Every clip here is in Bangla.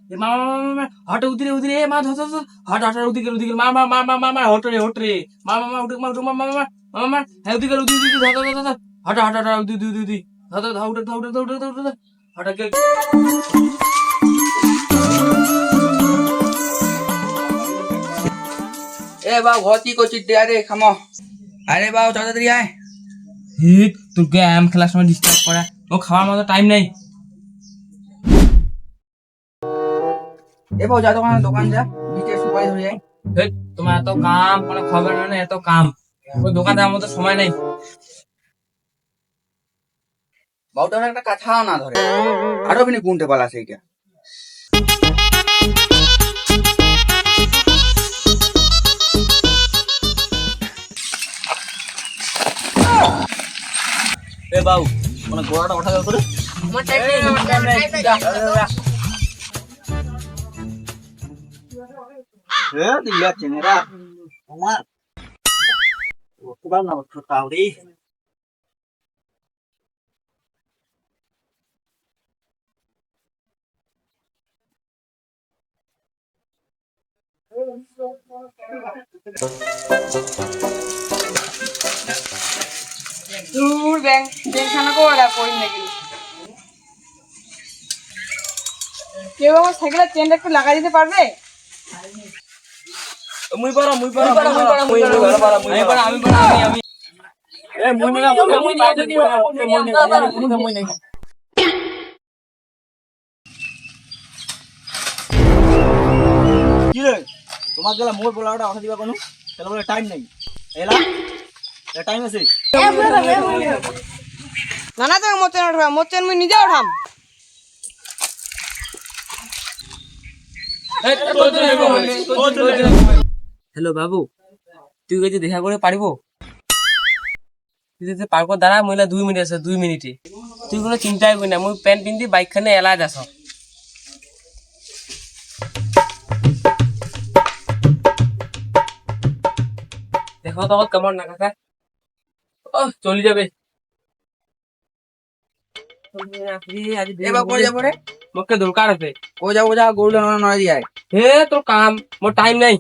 মা হটে উদিরে উদিরে মা ধর ধর হট হট উদিকে উদিকে মা মা মা মা মা মা হটরে হটরে মা মা মা উঠে মা উঠে মা মা মা মা মা হ্যাঁ উদিকে উদি উদি ধর ধর ধর হট হট হট উদি উদি উদি ধর ধর ধর উঠে ধর উঠে ধর উঠে ধর উঠে হটকে এ বাউ ঘর কি করছিস আরে খামো আরে বাউ তাড়াতাড়ি আয় হিট তোর গেম খেলার সময় ডিস্টার্ব করা ও খাওয়ার মতো টাইম নাই এ বাউ যা দোকান যা বিকে সুপারি ধরে যাই হিট তোমার এত কাম কোনো খবর না এত কাম ওই দোকান দেওয়ার মতো সময় নাই বাউটা একটা কথাও না ধরে আরো বিনি গুনতে পালা সেইটা এ বাউ মানে গোড়াটা ওঠা গেল করে আমার টাইম এ দিলা চেনেরা আমার ওটা না তাওরি দূর ব্যাংক টেনশন করে করি নাকি কেউ আমার সাইকেলের চেনটা একটু লাগাই দিতে পারবে? মুই পারা আমি এ কি রে তোমার গেলা মোর বলাটা ওঠা দিবা কোন তাহলে বলে টাইম নাই এলা টাইম আছে না না তুমি মোচেন উঠাম মোচেন মুই নিজে উঠাম হ্যালো বাবু তুই যদি দেখা করে পারিব তুই যদি পারব দাঁড়া মহিলা 2 মিনিট আছে 2 মিনিটে তুই কোনো চিন্তাই করি না মুই প্যান্ট পিন্ধি বাইক খানে এলাই যাস দেখো তো কেমন না কাকা ও চলে যাবে এবার কই যাব রে মোকে দরকার আছে কই যাব যা গরু নয় দিয়ে হে তোর কাম মোর টাইম নাই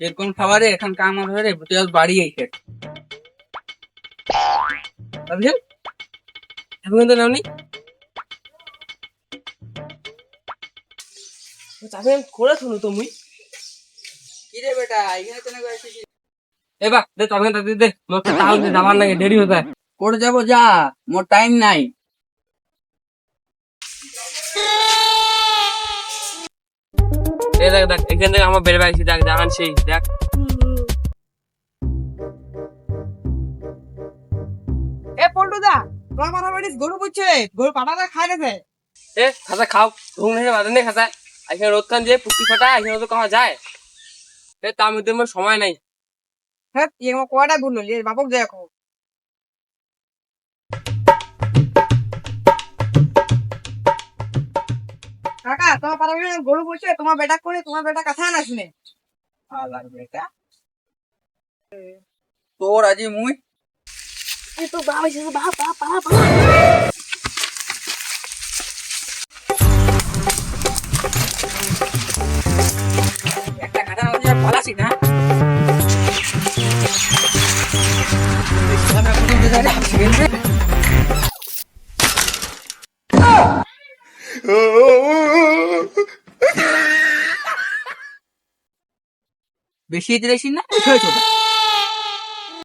এরকম খাবারে এখন কাম হবে রে তুই আজ বাড়ি আইছে বুঝলেন এখন তো নাওনি চাবেন করে শুনো তো মুই কি রে বেটা এখানে তো না আসিস এবার দে চাবেন দে মোকে তাও যাবার লাগে দেরি হতে করে যাব যা মোর টাইম নাই দেখ দেখ এখান থেকে আমার বেড়ে বেড়েছি দেখ দেখান সেই দেখ এ পল্টুদা তোমার মাথা বাড়ি গরু বুঝছে গরু পাটাটা খাই রেছে এ খাতা খাও ঘুম নেই বাদে নেই খাতা এখানে রোদ খান যে পুটি ফাটা এখানে তো খাওয়া যায় এ তার মধ্যে আমার সময় নাই হ্যাঁ তুই আমার কয়টা বললো বাপক যায় এখন কাকা তোমার পাড়া গরু বুঝছে তোমার বেটা করে তোমার বেটা কথা না শুনে বেটা তোর আজি মুই তো বাবা বাবা বাবা একটা কাটা না পালাসি না বেশি দিলেছি না